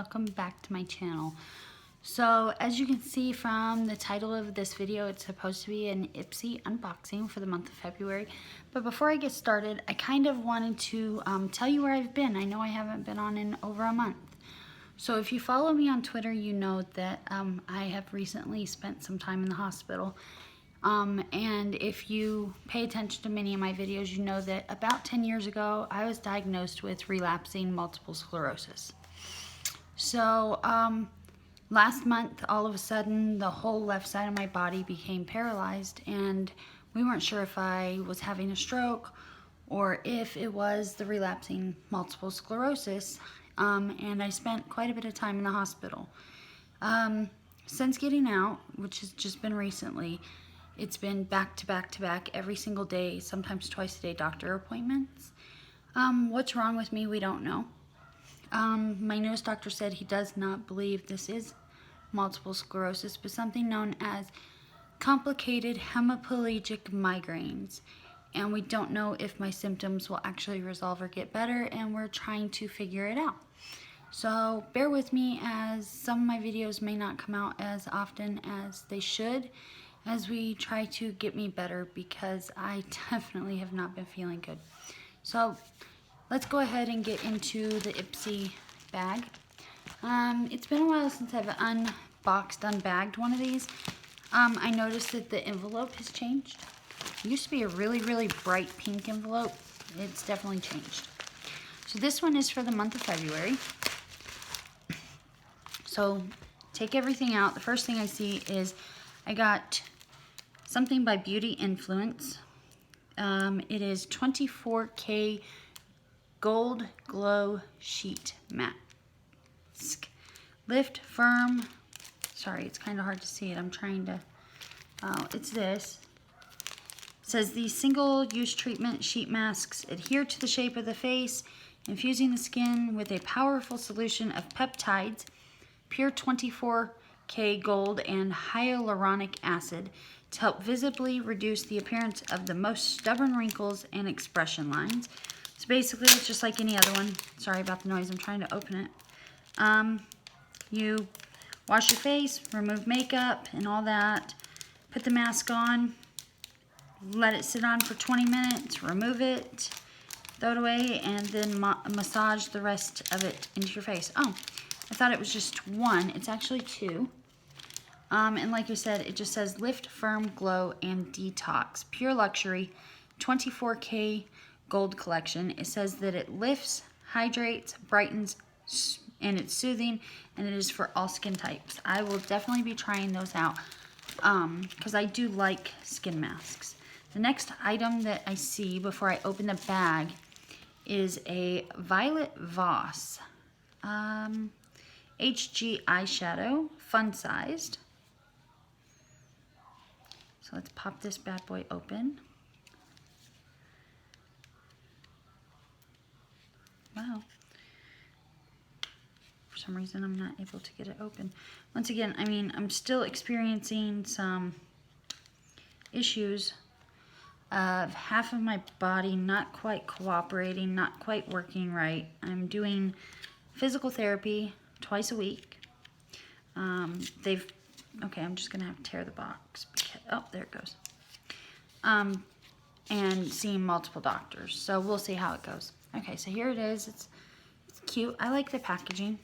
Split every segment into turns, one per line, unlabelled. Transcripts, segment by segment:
welcome back to my channel. So as you can see from the title of this video, it's supposed to be an IPSY unboxing for the month of February. But before I get started, I kind of wanted to tell you where I've been. I know I haven't been on in over a month. So if you follow me on Twitter, you know that I have recently spent some time in the hospital. And if you pay attention to many of my videos, you know that about 10 years ago, I was diagnosed with relapsing multiple sclerosis. So last month, all of a sudden, the whole left side of my body became paralyzed, and we weren't sure if I was having a stroke or if it was the relapsing multiple sclerosis, and I spent quite a bit of time in the hospital. Since getting out, which has just been recently, it's been back to back to back every single day, sometimes twice a day doctor appointments. What's wrong with me, we don't know. My nose doctor said he does not believe this is multiple sclerosis, but something known as complicated hemiplegic migraines. And we don't know if my symptoms will actually resolve or get better, and we're trying to figure it out. So bear with me, as some of my videos may not come out as often as they should, as we try to get me better, because I definitely have not been feeling good. So let's go ahead and get into the IPSY bag. It's been a while since I've unbagged one of these. I noticed that the envelope has changed. It used to be a really bright pink envelope. It's definitely changed. So this one is for the month of February. So take everything out. The first thing I see is I got something by Beauty Influence. It is 24K Gold Glow Sheet Mask. Lift Firm. Sorry, it's kind of hard to see it. I'm trying to. Oh, it's this. It says these single-use treatment sheet masks adhere to the shape of the face, infusing the skin with a powerful solution of peptides, pure 24K gold, and hyaluronic acid to help visibly reduce the appearance of the most stubborn wrinkles and expression lines. So basically, it's just like any other one. Sorry about the noise. I'm trying to open it. You wash your face, remove makeup and all that, put the mask on, let it sit on for 20 minutes, remove it, throw it away, and then massage the rest of it into your face. Oh, I thought it was just one. It's actually two. And like you said, it just says Lift, Firm, Glow, and Detox. Pure Luxury 24K Gold Collection. It says that it lifts, hydrates, brightens, and it's soothing, and it is for all skin types. I will definitely be trying those out because I do like skin masks. The next item that I see before I open the bag is a Violet Voss HG eyeshadow, fun-sized. So let's pop this bad boy open. Wow. For some reason, I'm not able to get it open. Once again, I mean, I'm still experiencing some issues of half of my body not quite cooperating, not quite working right. I'm doing physical therapy twice a week. Okay, I'm just gonna have to tear the box. Oh, there it goes. And seeing multiple doctors. So we'll see how it goes. Okay, so here it is. It's cute. I like the packaging.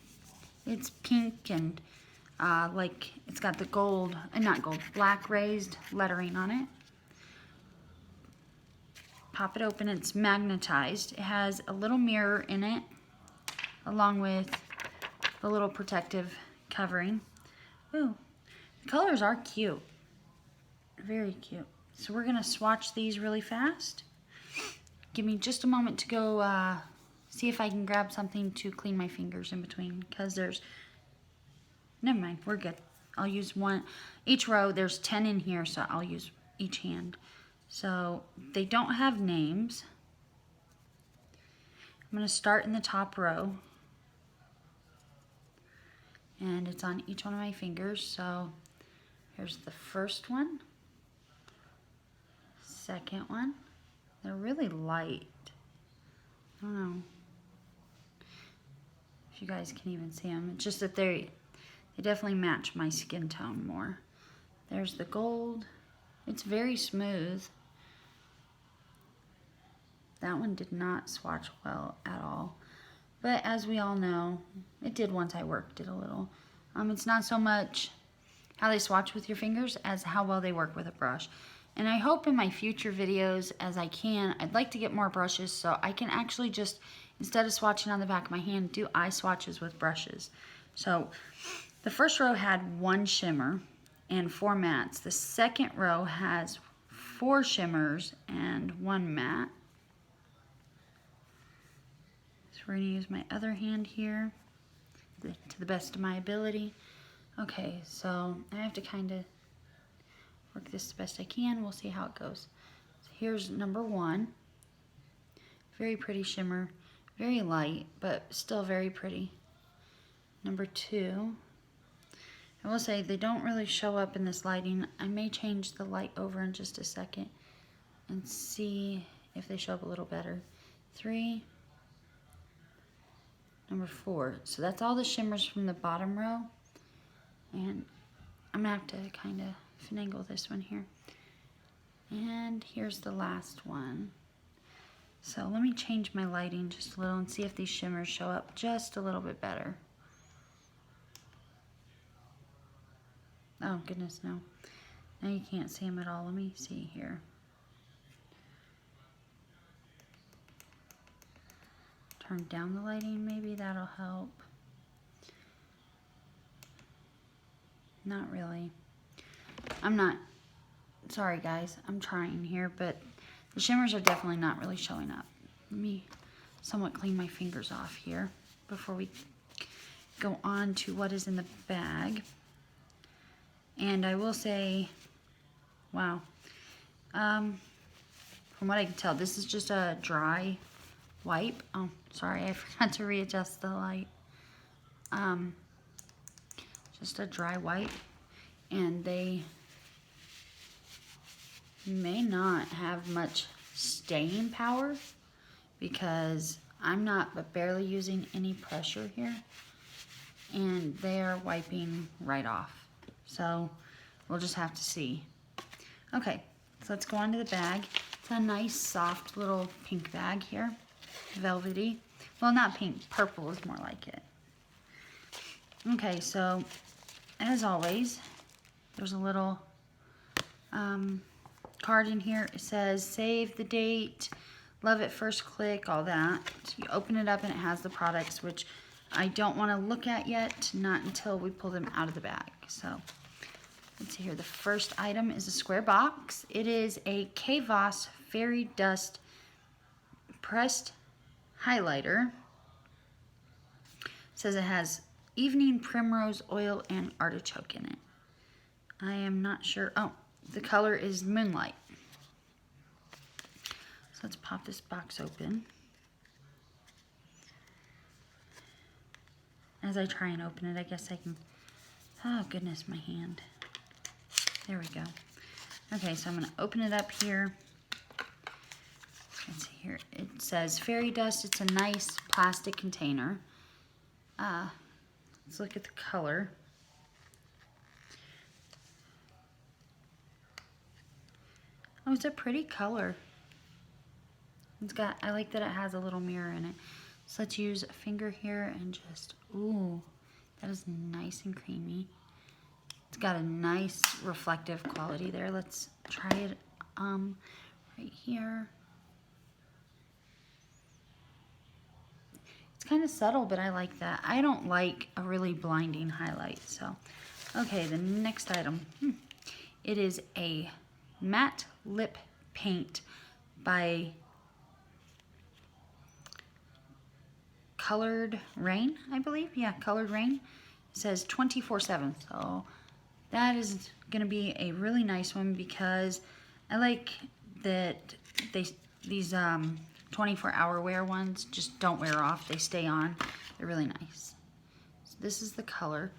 It's pink and like it's got the gold, not gold, black raised lettering on it. Pop it open. It's magnetized. It has a little mirror in it, along with the little protective covering. Ooh, the colors are cute. Very cute. So we're gonna swatch these really fast. Give me just a moment to go see if I can grab something to clean my fingers in between, because never mind, we're good. I'll use one, each row, there's 10 in here, so I'll use each hand. So they don't have names. I'm gonna start in the top row. And it's on each one of my fingers, so here's the first one. Second one. They're really light. I don't know. if you guys can even see them. It's just that they definitely match my skin tone more. There's the gold. It's very smooth. That one did not swatch well at all. But as we all know, it did once I worked it a little. It's not so much how they swatch with your fingers as how well they work with a brush. And I hope in my future videos, as I can, I'd like to get more brushes so I can actually just, instead of swatching on the back of my hand, do eye swatches with brushes. So the first row had 1 shimmer and 4 mattes. The second row has 4 shimmers and 1 matte. So we're going to use my other hand here to the best of my ability. Okay, so I have to kind of work this the best I can. We'll see how it goes. So here's number 1. Very pretty shimmer. Very light, but still very pretty. Number 2. I will say they don't really show up in this lighting. I may change the light over in just a second and see if they show up a little better. 3. Number 4. So that's all the shimmers from the bottom row. And I'm gonna have to kind of finagle this one here. And here's the last one. So let me change my lighting just a little and see if these shimmers show up just a little bit better. Oh goodness, no. Now you can't see them at all. Let me see here. Turn down the lighting, maybe that'll help. Not really. Sorry guys, I'm trying here, but the shimmers are definitely not really showing up. Let me somewhat clean my fingers off here before we go on to what is in the bag. And I will say, wow, from what I can tell, this is just a dry wipe. Oh, sorry, I forgot to readjust the light. Just a dry wipe, and they may not have much staying power because I'm not but barely using any pressure here, and they are wiping right off. So we'll just have to see. Okay, so let's go on to the bag. It's a nice soft little pink bag here, velvety. Well, not pink, purple is more like it. Okay, so as always, there's a little card in here. It says save the date, love at first click, all that. So you open it up and it has the products, which I don't want to look at yet, not until we pull them out of the bag. So let's see here. The first item is a square box. It is a K-Voss Fairy Dust Pressed Highlighter. It says it has evening primrose oil and artichoke in it. I am not sure. Oh, the color is Moonlight. So let's pop this box open. As I try and open it, I guess I can, oh goodness, my hand. There we go. Okay, so I'm gonna open it up here. Let's see here. It says Fairy Dust. It's a nice plastic container. Let's look at the color. Oh, it's a pretty color. It's got, I like that it has a little mirror in it. So let's use a finger here and just, ooh, that is nice and creamy. It's got a nice reflective quality there. Let's try it right here. It's kind of subtle, but I like that. I don't like a really blinding highlight. So, okay, the next item. It is a matte lip paint by Colored Rain, I believe. Yeah, Colored Rain. It says 24/7. So that is going to be a really nice one because I like that these 24-hour wear ones just don't wear off. They stay on. They're really nice. So this is the color.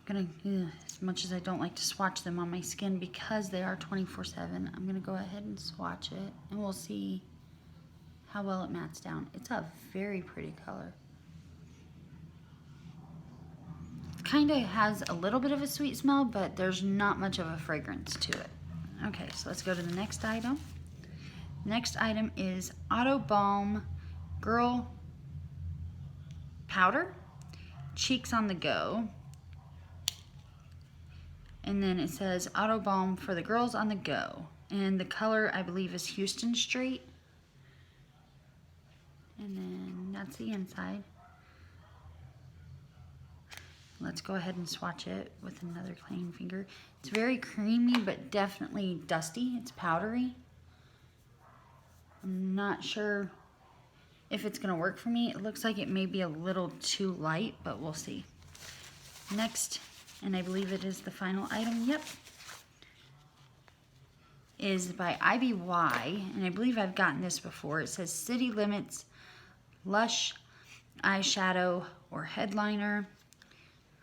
I'm gonna, as much as I don't like to swatch them on my skin because they are 24/7, I'm gonna go ahead and swatch it and we'll see how well it mattes down. It's a very pretty color. kind of has a little bit of a sweet smell, but there's not much of a fragrance to it. Okay, so let's go to the next item. Next item is Auto Balm Girl Powder, Cheeks on the Go. And then it says Auto Balm for the girls on the go. And the color, I believe, is Houston Street. And then that's the inside. Let's go ahead and swatch it with another clean finger. It's very creamy, but definitely dusty. It's powdery. I'm not sure if it's gonna work for me. It looks like it may be a little too light, but we'll see. Next, and I believe it is the final item, yep, is by IBY, and I believe I've gotten this before. It says City Limits Lush Eyeshadow or Headliner.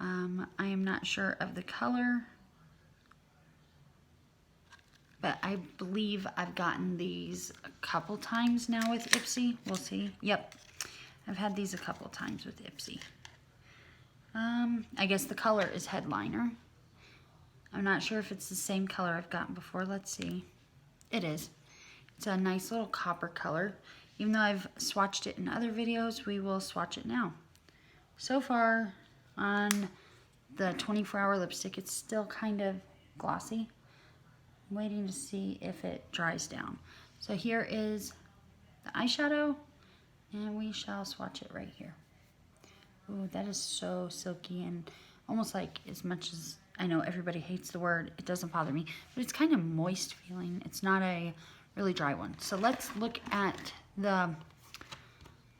I am not sure of the color, but I believe I've gotten these a couple times now with IPSY. We'll see. Yep, I've had these a couple times with IPSY. I guess the color is Headliner. I'm not sure if it's the same color I've gotten before. Let's see. It is. It's a nice little copper color. Even though I've swatched it in other videos, we will swatch it now. So far on the 24-hour lipstick, it's still kind of glossy. I'm waiting to see if it dries down. So here is the eyeshadow, and we shall swatch it right here. Ooh, that is so silky and almost like, as much as I know everybody hates the word, it doesn't bother me, but it's kind of moist feeling. It's not a really dry one. So let's look at the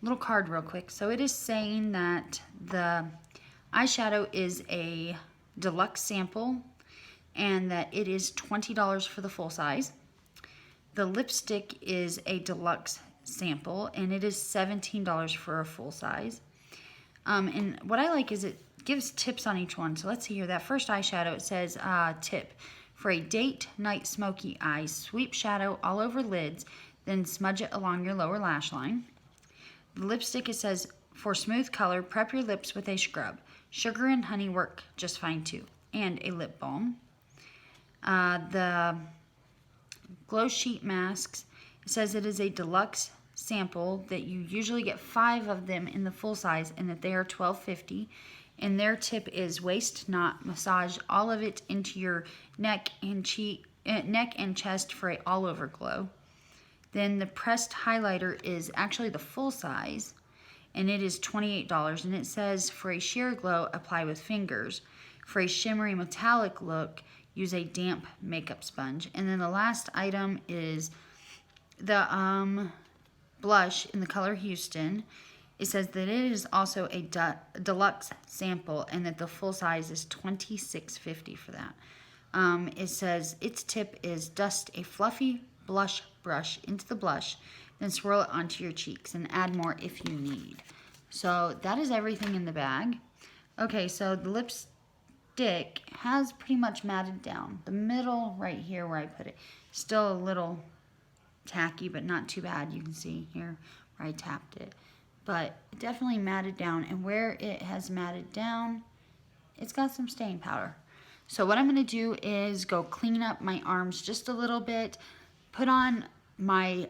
little card real quick. So it is saying that the eyeshadow is a deluxe sample and that it is $20 for the full size. The lipstick is a deluxe sample and it is $17 for a full size. And what I like is it gives tips on each one. So let's see here. That first eyeshadow, it says tip. For a date night smoky eyes, sweep shadow all over lids, then smudge it along your lower lash line. The lipstick, it says, for smooth color, prep your lips with a scrub. Sugar and honey work just fine too. And a lip balm. The glow sheet masks, it says it is a deluxe sample that you usually get 5 of them in the full size and that they are $12.50. And their tip is waist knot, massage all of it into your neck and chest for a all over glow. Then the pressed highlighter is actually the full size and it is $28, and it says for a sheer glow, apply with fingers. For a shimmery metallic look, use a damp makeup sponge. And then the last item is the blush in the color Houston. It says that it is also a deluxe sample and that the full size is $26.50 for that. It says its tip is dust a fluffy blush brush into the blush, then swirl it onto your cheeks and add more if you need. So that is everything in the bag. Okay, so the lipstick has pretty much matted down. The middle right here where I put it, still a little tacky, but not too bad. You can see here where I tapped it. But it definitely matted down, and where it has matted down, it's got some stain powder. So what I'm going to do is go clean up my arms just a little bit, put on my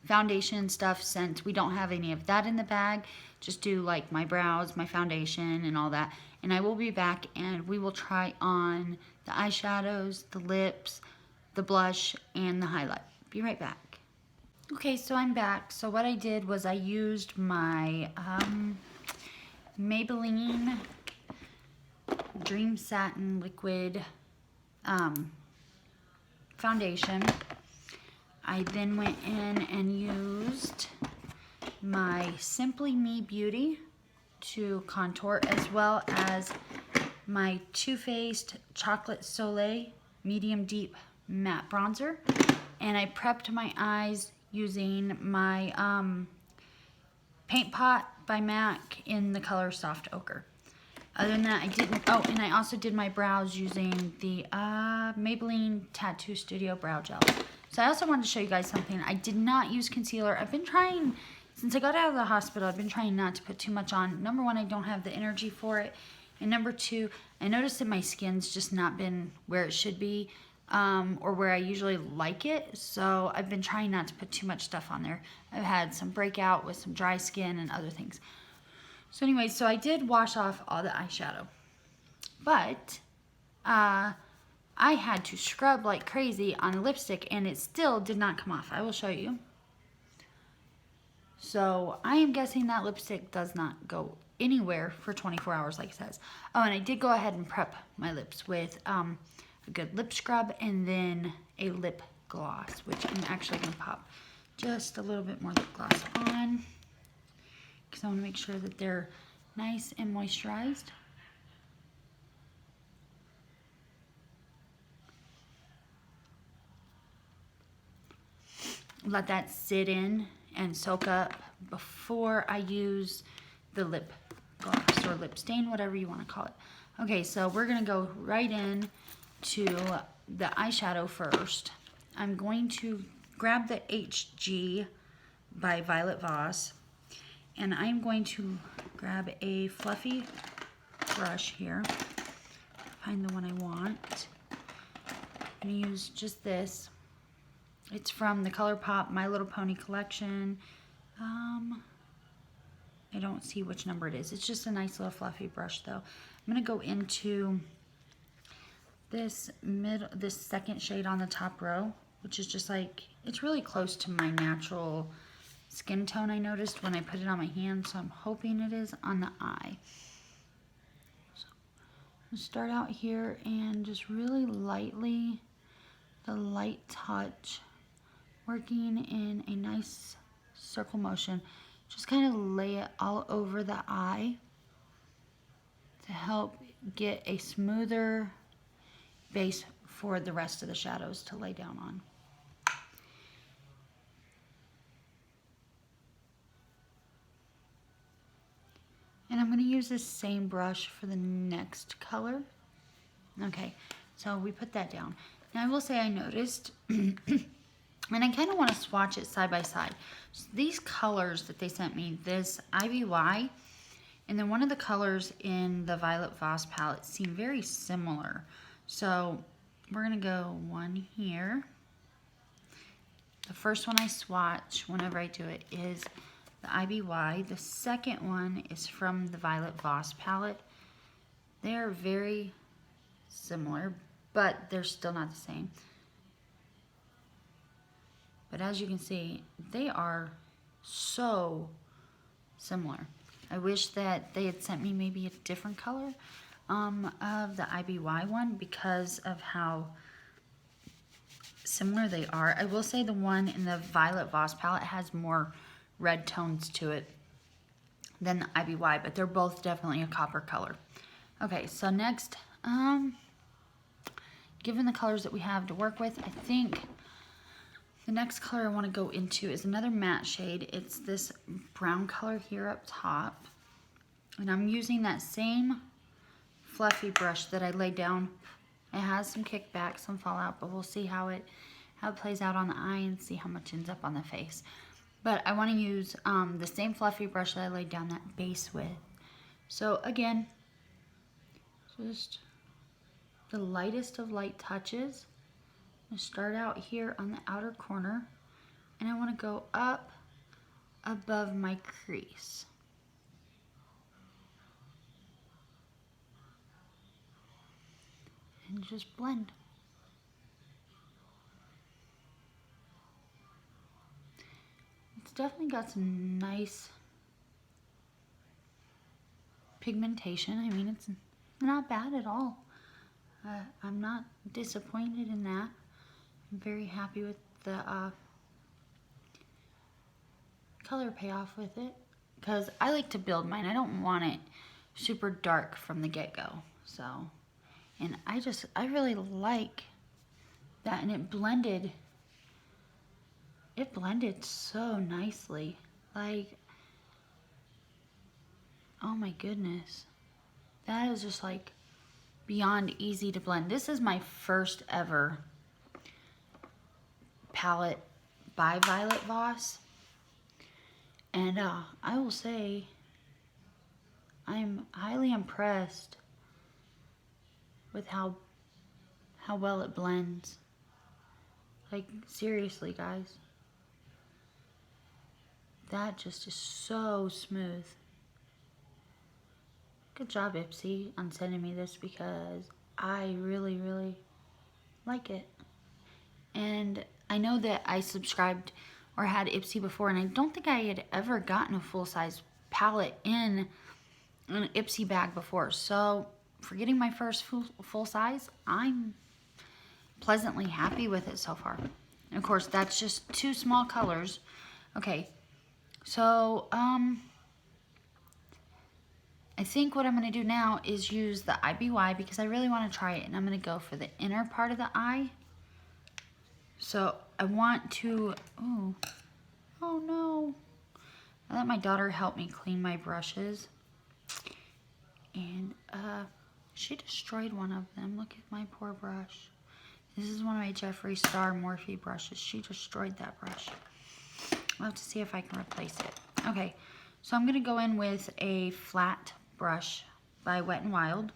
foundation stuff since we don't have any of that in the bag. Just do like my brows, my foundation, and all that. And I will be back and we will try on the eyeshadows, the lips, the blush, and the highlight. Be right back. Okay, so I'm back. So what I did was I used my Maybelline Dream Satin Liquid foundation. I then went in and used my Simply Me Beauty to contour, as well as my Too Faced Chocolate Soleil Medium Deep Matte Bronzer. And I prepped my eyes using my Paint Pot by MAC in the color Soft Ochre. Other than that, I didn't, oh, and I also did my brows using the Maybelline Tattoo Studio Brow Gel. So I also wanted to show you guys something. I did not use concealer. I've been trying Since I got out of the hospital, I've been trying not to put too much on. Number one, I don't have the energy for it. And number two, I noticed that my skin's just not been where it should be, or where I usually like it. So I've been trying not to put too much stuff on there. I've had some breakout with some dry skin and other things. So anyway, so I did wash off all the eyeshadow. But I had to scrub like crazy on the lipstick and it still did not come off. I will show you. So I am guessing that lipstick does not go anywhere for 24 hours like it says. Oh, and I did go ahead and prep my lips with a good lip scrub and then a lip gloss, which I'm actually going to pop just a little bit more lip gloss on because I want to make sure that they're nice and moisturized. Let that sit in and soak up before I use the lip gloss or lip stain, whatever you want to call it. Okay, so we're going to go right in to the eyeshadow first. I'm going to grab the HG by Violet Voss, and I'm going to grab a fluffy brush here. Find the one I want. I'm going to use just this. It's from the ColourPop My Little Pony collection. I don't see which number it is. It's just a nice little fluffy brush though. I'm going to go into this second shade on the top row, which is just like, it's really close to my natural skin tone I noticed when I put it on my hand, so I'm hoping it is on the eye. So I'm going to start out here and just really lightly, the light touch, working in a nice circle motion. Just kind of lay it all over the eye to help get a smoother base for the rest of the shadows to lay down on. And I'm going to use this same brush for the next color. Okay, so we put that down. Now I will say I noticed, and I kind of want to swatch it side by side. So these colors that they sent me, this IBY, and then one of the colors in the Violet Voss palette seem very similar. So we're going to go one here. The first one I swatch whenever I do it is the IBY. The second one is from the Violet Voss palette. They're very similar, but they're still not the same. But as you can see, they are so similar. I wish that they had sent me maybe a different color of the IBY one because of how similar they are. I will say the one in the Violet Voss palette has more red tones to it than the IBY, but they're both definitely a copper color. Okay, so next, given the colors that we have to work with, I think the next color I want to go into is another matte shade. It's this brown color here up top. And I'm using that same fluffy brush that I laid down. It has some kickback, some fallout, but we'll see how it plays out on the eye and see how much ends up on the face. But I want to use the same fluffy brush that I laid down that base with. So again, just the lightest of light touches. I'm going to start out here on the outer corner, and I want to go up above my crease. And just blend. It's definitely got some nice pigmentation. I mean, it's not bad at all. I'm not disappointed in that. I'm very happy with the color payoff with it, because I like to build mine. I don't want it super dark from the get-go. So, and I really like that, and it blended so nicely. Like, oh my goodness, that is just like beyond easy to blend. This is my first ever palette by Violet Voss, And I will say, I'm highly impressed with how well it blends. Like, seriously, guys. That just is so smooth. Good job, IPSY, on sending me this because I really, really like it. And I know that I subscribed or had IPSY before, and I don't think I had ever gotten a full-size palette in an IPSY bag before. So for getting my first full size, I'm pleasantly happy with it so far. And of course, that's just 2 small colors. Okay, so I think what I'm going to do now is use the IBY because I really want to try it, and I'm going to go for the inner part of the eye. So I want to, oh no. I let my daughter help me clean my brushes, and she destroyed one of them. Look at my poor brush. This is one of my Jeffree Star Morphe brushes. She destroyed that brush. I'll have to see if I can replace it. Okay, so I'm going to go in with a flat brush by Wet n Wild.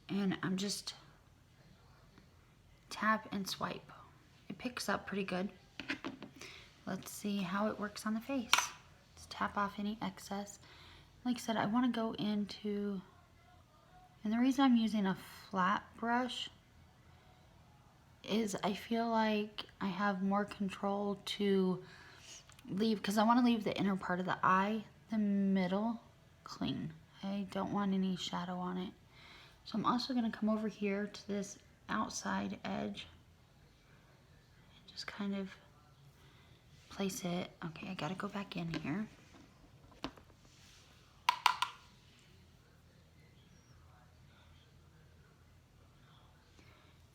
And I'm just tap and swipe. It picks up pretty good. Let's see how it works on the face. Let's tap off any excess. Like I said, I want to go into, and the reason I'm using a flat brush is I feel like I have more control to leave, because I want to leave the inner part of the eye, the middle, clean. I don't want any shadow on it. So I'm also going to come over here to this outside edge and just kind of place it. Okay, I got to go back in here.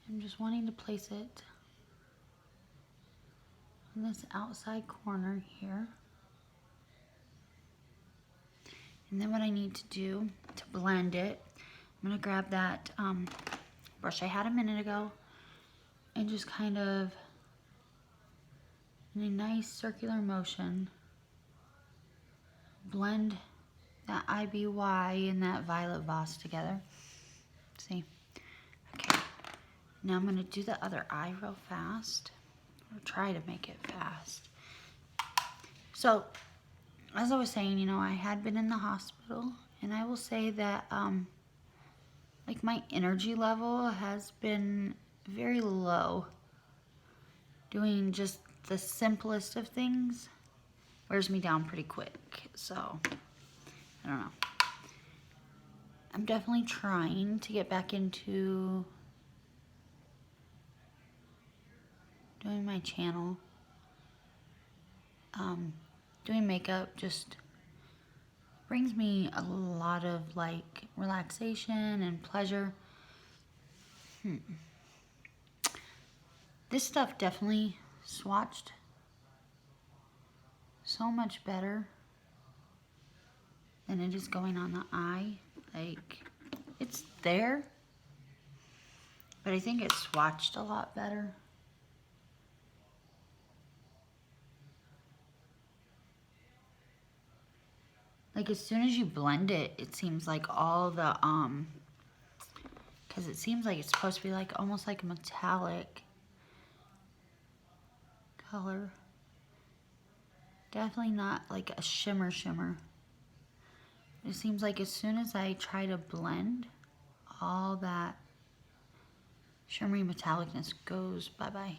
I'm just wanting to place it in this outside corner here. And then what I need to do to blend it, I'm going to grab that brush I had a minute ago and just kind of, in a nice circular motion, blend that IBY and that Violet Voss together. See? Okay. Now I'm going to do the other eye real fast, or try to make it fast. So, as I was saying, you know, I had been in the hospital, and I will say that, like, my energy level has been very low. Doing just the simplest of things wears me down pretty quick, so, I don't know. I'm definitely trying to get back into doing my channel. Doing makeup just brings me a lot of, like, relaxation and pleasure. This stuff definitely swatched so much better than it is going on the eye. Like, it's there, but I think it's swatched a lot better. Like, as soon as you blend it, it seems like all the, because it seems like it's supposed to be like, almost like a metallic color. Definitely not like a shimmer. It seems like as soon as I try to blend, all that shimmery metallicness goes bye-bye.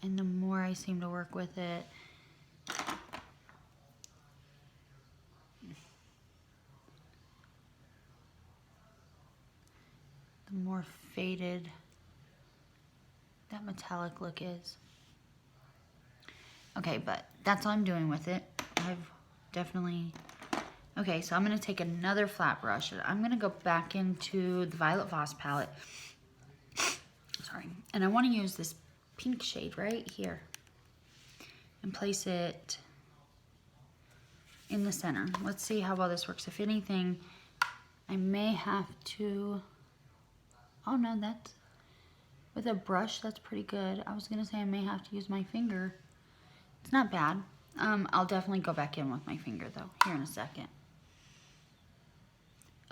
And the more I seem to work with it, the more faded that metallic look is. Okay, but that's all I'm doing with it. I've definitely... Okay, so I'm going to take another flat brush. I'm going to go back into the Violet Voss palette. Sorry. And I want to use this pink shade right here and place it in the center. Let's see how well this works. If anything, I may have to... Oh, no, that's... with a brush, that's pretty good. I was gonna say I may have to use my finger. It's not bad. I'll definitely go back in with my finger though, here in a second.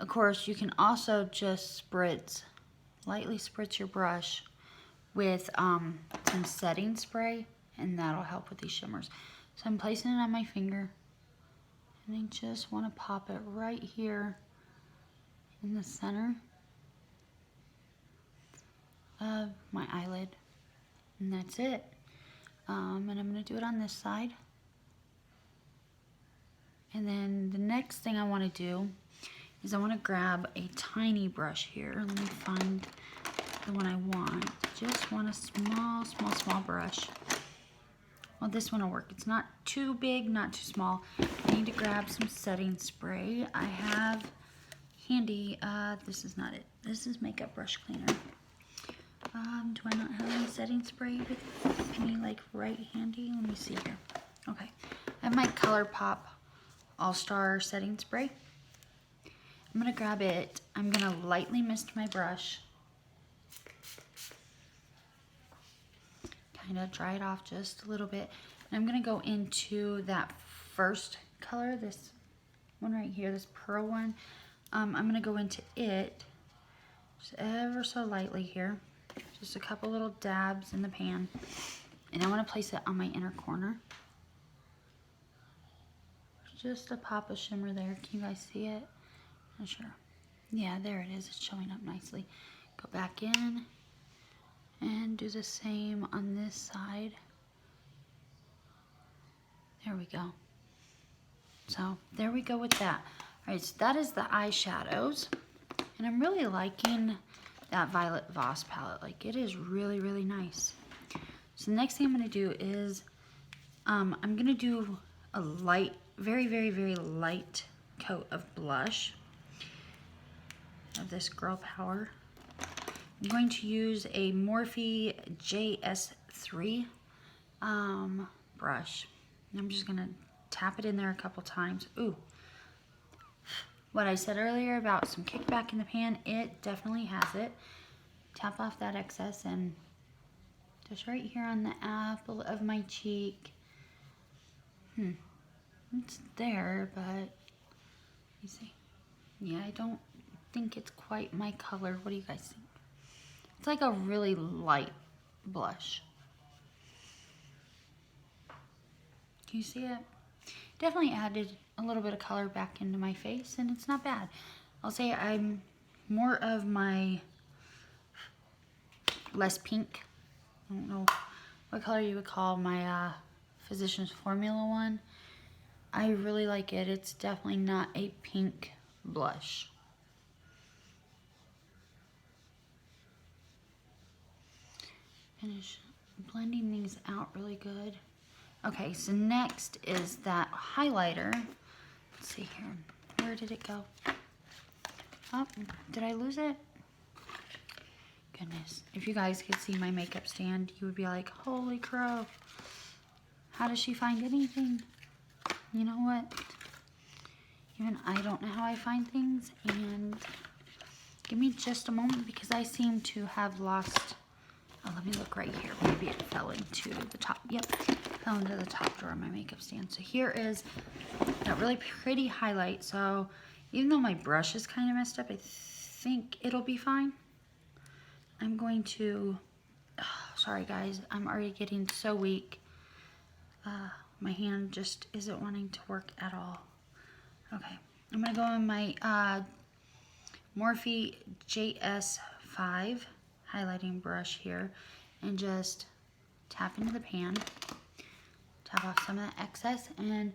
Of course, you can also just lightly spritz your brush with some setting spray, and that'll help with these shimmers. So I'm placing it on my finger, and I just want to pop it right here in the center of my eyelid, and that's it. And I'm going to do it on this side. And then the next thing I want to do is I want to grab a tiny brush here. Let me find the one I want. Just want a small brush. Well, this one will work. It's not too big, not too small. I need to grab some setting spray. I have handy, this is not it. This is makeup brush cleaner. Do I not have any setting spray with me, like, right handy? Let me see here. Okay, I have my ColourPop All-Star setting spray. I'm gonna grab it. I'm gonna lightly mist my brush. Kind of dry it off just a little bit. And I'm gonna go into that first color, this one right here, this pearl one. I'm gonna go into it just ever so lightly here. Just a couple little dabs in the pan. And I wanna place it on my inner corner. Just a pop of shimmer there. Can you guys see it? Not sure. Yeah, there it is. It's showing up nicely. Go back in and do the same on this side. There we go. So there we go with that. All right, so that is the eyeshadows. And I'm really liking that Violet Voss palette. Like, it is really, really nice. So the next thing I'm gonna do is, I'm gonna do a light, very, very, very light coat of blush of this Girl Power. I'm going to use a Morphe JS3 brush. And I'm just gonna tap it in there a couple times. Ooh, what I said earlier about some kickback in the pan, it definitely has it. Tap off that excess and just right here on the apple of my cheek. It's there, but let me see. Yeah, I don't think it's quite my color. What do you guys think? It's like a really light blush. Can you see it? Definitely added a little bit of color back into my face, and it's not bad. I'll say I'm more of my less pink. I don't know what color you would call my Physicians Formula one. I really like it. It's definitely not a pink blush. Finish blending these out really good. Okay, so next is that highlighter. Let's see here. Where did it go? Oh, did I lose it? Goodness. If you guys could see my makeup stand, you would be like, holy crow. How does she find anything? You know what? Even I don't know how I find things. And give me just a moment because I seem to have lost... Oh, let me look right here. Maybe it fell into the top. Yep, fell into the top drawer of my makeup stand. So here is that really pretty highlight. So even though my brush is kind of messed up, I think it'll be fine. I'm going to, sorry guys, I'm already getting so weak. My hand just isn't wanting to work at all. Okay, I'm gonna go in my Morphe JS5 highlighting brush here and just tap into the pan, tap off some of the excess, and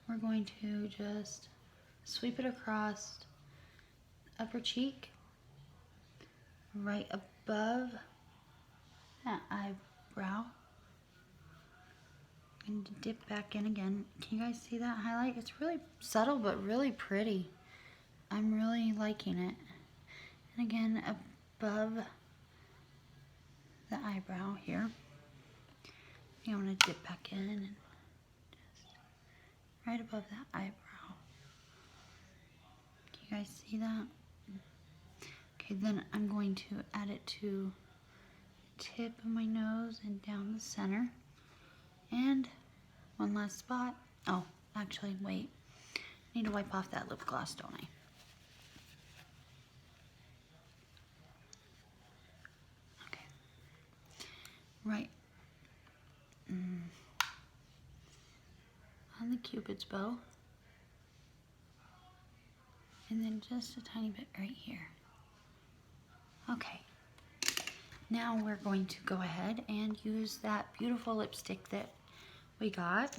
we're going to just sweep it across the upper cheek, right above that eyebrow, and dip back in again. Can you guys see that highlight? It's really subtle but really pretty. I'm really liking it. And again, above the eyebrow here. I'm going to dip back in and just right above that eyebrow. Can you guys see that? Okay, then I'm going to add it to tip of my nose and down the center. And one last spot. Oh, actually, wait. I need to wipe off that lip gloss, don't I? Okay. Right. On the Cupid's bow. And then just a tiny bit right here. Okay. Now we're going to go ahead and use that beautiful lipstick that we got.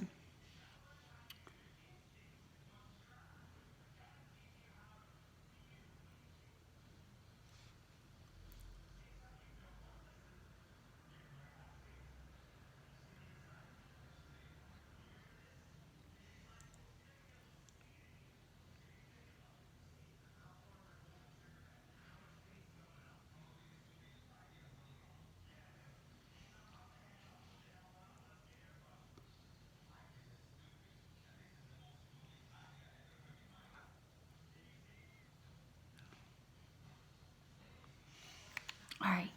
All right.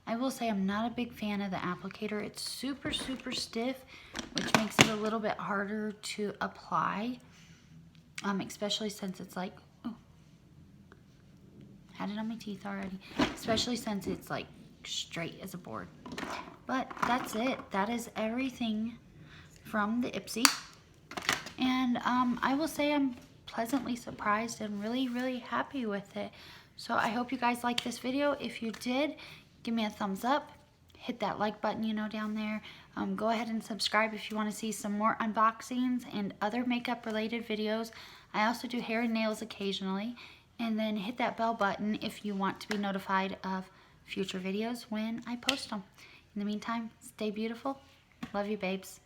I will say I'm not a big fan of the applicator. It's super, super stiff, which makes it a little bit harder to apply, especially since it's like, oh, had it on my teeth already, especially since it's like straight as a board. But that's it. That is everything from the IPSY. And I will say I'm pleasantly surprised and really, really happy with it. So I hope you guys liked this video. If you did, give me a thumbs up. Hit that like button, you know, down there. Go ahead and subscribe if you want to see some more unboxings and other makeup related videos. I also do hair and nails occasionally. And then hit that bell button if you want to be notified of future videos when I post them. In the meantime, stay beautiful. Love you, babes.